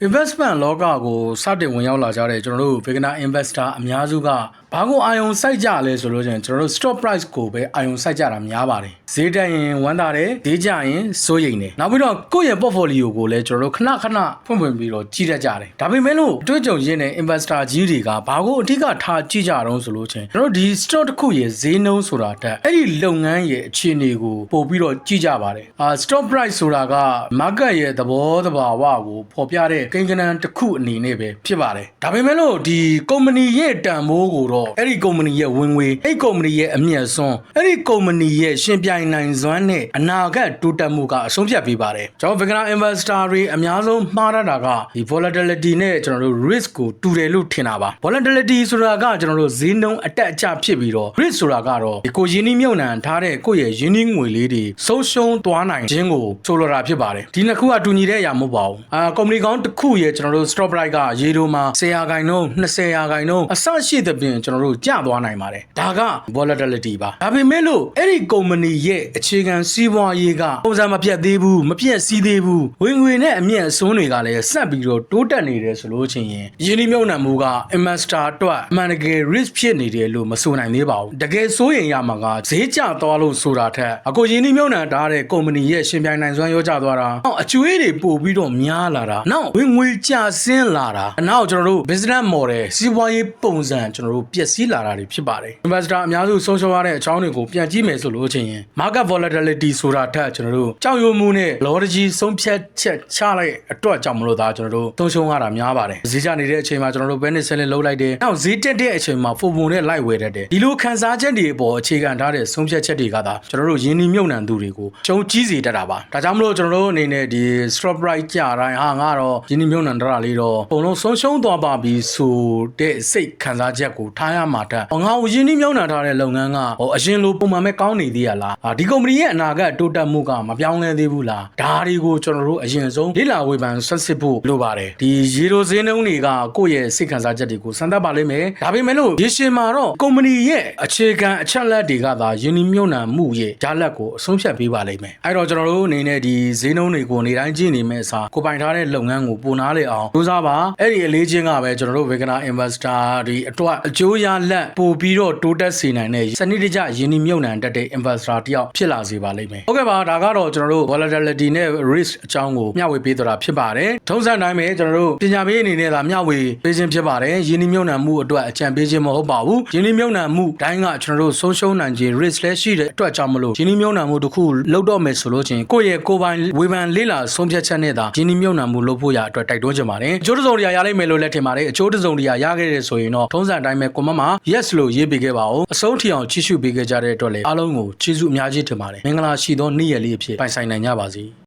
investment လောကကိုစတင်ဝင်ရောက်လာကြတဲ့ကျွန်တော်တို့ beginner investor အများစုကဘာကိုအာယုံစိုက်ကြလဲဆိုလို့ချင်းကျွန်တော်တို့ stock price ကိုပဲအာယုံစိုက်ကြတာများပါတယ်ဈေးတက်ရင်ဝမ်းသာတယ်ဈေးကျရင်စိုးရိမ်တယ်နောက်ပြီးတော့ကိုယ့်ရဲ့ portfolio ကိုလည်းကျွန်တော်တို့ခဏဖွင့်ပြီးတော့ကြီးတတ်ကြတယ်ဒါပေမဲ့လို့အတွေ့အကြုံရင်းတဲ့ investor ကြီးတွေကဘာကိုအဓိကထားကြည့်ကြတော့ဆိုလို့ချင်းကျွန်တော်တို့ဒီ stock တစ်ခုရဲ့ဈေးနှုန်းဆိုတာတက်အဲ့ဒီလုပ်ငန်းရဲ့အခြေအနေကိုပို့ပြီးတော့ကြည့်ကြပါတယ်stock price ဆိုတာက market ရဲ့သဘောတဘာဝကိုဖော်ပြတဲ့ကိန်းဂဏန်းတစ်ခုအနေနဲ့ပဲဖြစ်ပါတယ်ဒါပေမဲ့လို့ဒီ company ရဲ့တန်ဖိုးကိုတော့အဲ့ဒီ company ရဲ့ဝင်ငွေအဲ့ဒီ company ရဲ့အမြတ်စွန်းအဲ့ဒီ company ရဲ့ရှင်ပြိုင်နိုင်စွမ်းနဲ့အနာဂတ်တိုးတက်မှုကအဆုံးဖြတ်ပေးပါတယ်ကျွန်တော် beginner investor တွေအများဆုံးမှားရတာကဒီ volatility နဲ့ကျွန်တော်တို့ risk ကိုတူတယ်လို့ထင်တာပါ volatility ဆိုတာကကျွန်တော်တို့ဈေးနှုန်းအတက်အကျဖြစ်ပြီးတော့ risk ဆိုတာကတော့ဒီကိုရင်းနှီးမြှုပ်နှံထားတဲ့ကိုယ့်ရဲ့ရင်းနှီးငွေလေးတွေဆုံးရှုံးသွားနိုင်ခြင်းကိုဆိုလိုတာဖြစ်ပါတယ်ဒီနှစ်ခုကတူညီတဲ့အရာမဟုတ်ပါဘူးcompany ကောင်းတစ်ခုရဲ့ကျွန်တော်တို့ stock price ကရေတိုမှာ10% 20% အဆရှိသဖြင့်ကျွန်တော်တို့ကျသွားနိုင်ပါတယ်ဒါက volatility ပါဒါပေမဲ့လို့အဲ့ဒီ company ရဲ့အခြေခံစီးပွားရေးကပုံစံမပြတ်သေးဘူးမပြတ်စည်းသေးဘူးဝင်ငွေနဲ့အမြတ်အစွန်းတွေကလည်းဆက်ပြီးတော့တိုးတက်နေတယ်ဆိုလို့ချင်းရင်ရင်းနှီးမြှုပ်နှံမှုက investor အတွက်အမှန်တကယ် risk ဖြစ်နေတယ်လို့မဆိုနိုင်သေးပါဘူးတကယ်စိုးရင်ရမှာကဈေးကျသွားလို့ဆိုတာထက်အခုရင်းနှီးမြှုပ်နှံထားတဲ့ company ရဲ့ရှင်ပြိုင်နိုင်စွမ်းရောကျသွားတာအကျွေးတွေပို့ပြီးတော့များလာတာနောက်ဝင်ငွေကျဆင်းလာတာနောက်ကျွန်တော်တို့ business model စီးပွားရေးပုံစံကျွန်တော်တို့ပျက်စီးလာတာတွေဖြစ်ပါတယ် investor အများစုဆုံးရှုံးရတဲ့အကြောင်းတွေကိုပြန်ကြည့်မယ်ဆိုလို့ချင်းရင် market volatility ဆိုတာထက်ကျွန်တော်တို့ကြောက်ရွံ့မှုနဲ့ logic ဆုံးဖြတ်ချက်ချလိုက်အတွက်ကြောင့်မလို့ဒါကျွန်တော်တို့ဆုံးရှုံးရတာများပါတယ်ဈေးကျနေတဲ့အချိန်မှာကျွန်တော်တို့ business selling လုပ်လိုက်တယ်နောက်ဈေးတက်တဲ့အချိန်မှာ FOMO နဲ့ live ဝယ်တတ်တယ်ဒီလိုခံစားချက်တွေအပေါ်အခြေခံထားတဲ့ဆုံးဖြတ်ချက်တွေကသာကျွန်တော်တို့ယင်းနှီးမြှုပ်နှံသူတွေကိုရှုံးကြီးစေတတ်တာပါဒါကြောင့်မလို့ကျွန်တော်တို့အနေနဲ့ဒီ stock price ကျတိုင်းဟာငါတော့ယင်းနှီးမြှုပ်နှံတာလေးတော့ပုံလုံးဆုံးရှုံးသွားပါပြီဆိုတဲ့စိတ်ခံစားချက်ကိုထားရမှာတတ်ငါ့ကိုယင်းနှီးမြှုပ်နှံထားတဲ့လုပ်ငန်းကအရင်လိုပုံမှန်ပဲကောင်းနေသေးရလားဒီကုမ္ပဏီရဲ့အနာဂတ်တိုးတက်မှုကမပြောင်းလဲသေးဘူးလားဒါတွေကိုကျွန်တော်တို့အရင်ဆုံးလေ့လာဝေဖန်ဆက်စစ်ဖို့လိုပါတယ်ဒီရေတိုဈေးနှုန်းတွေကကိုယ့်ရဲ့စိတ်ခံစားချက်တွေကိုစမ်းသပ်ပါလိမ့်မယ်ဒါပေမဲ့လို့ရေရှည်မှာတော့ကုမ္ပဏီရဲ့အခြေခံအချက်လက်တွေကသာယင်းနှီးမြှုပ်နှံမှုရဲ့ဂျာလက်ကိုအဆုံးဖြတ်ပေးပါလိမ့်မယ်အဲ့တော့ကျွန်တော်တို့အနေနဲ့ဒီဈေးနှုန်းတွေကိုနေတိုင်းကြည့်နေမယ့်အစားကိုပိုင်ထားတဲ့လုပ်ငန်းကိုပိုနားလေအောင်စူးစမ်းပါအဲ့ဒီအလေးချင်းကပဲကျွန်တော်တို့ beginner investor တွေအတွက်အကျိုးရလက်ပို့ပြီးတော့တိုးတက်စေနိုင်တဲ့စနစ်တကျယင်းနှီးမြှုပ်နှံတတ်တဲ့ investor တယောက်ဖြစ်လာစေပါလိမ့်မယ်ဟုတ်ကဲ့ပါဒါကတော့ကျွန်တော်တို့ volatility နဲ့ risk အကြောင်းကိုမျှဝေပေးသွားတာဖြစ်ပါတယ်ထုံးစံတိုင်းပဲကျွန်တော်တို့ပညာပေးအနေနဲ့သာမျှဝေပေးခြင်းဖြစ်ပါတယ်ယင်းနှီးမြှုပ်နှံမှုအတွက်အကြံပေးခြင်းမဟုတ်ပါဘူးယင်းနှီးမြှုပ်နှံမှုတိုင်းကကျွန်တော်တို့ဆုံးရှုံးနိုင်ခြင်း risk လည်းရှိတဲ့အတွက်ကြောင့်မလို့ယင်းနှီးမြှုပ်နှံမှုတစ်ခုလုပ်တော့မယ်ဆိုလို့ချင်းကိုယ့်ရဲ့ကိုယ်ပိုင်ဝေဖန်လေ့လာဆုံးဖြတ်ချက်နဲ့သာယင်းနှီးမြှုပ်နှံမှုလုပ်ဖို့ရအတွက်တိုက်တွန်းချင်ပါတယ်အကျိုးတစုံတရာရလိမ့်မယ်လို့လည်းထင်ပါတယ်အကျိုးတစုံတရာရခဲ့တယ်ဆိုရင်တော့ထုံးစံတိုင်းပဲ comment မှာ yes လို့ရေးပေးခဲ့ပါဦးအဆုံးထိအောင်ကြည့်ရှုပေးခဲ့ကြတဲ့အတွက်လည်းအားလုံးကိုကျေးဇူးအများကြီးတင်ပါတယ်မင်္ဂလာရှိသောနေ့ရက်လေးအဖြစ်ပိုင်ဆိုင်နိုင်ကြပါစေ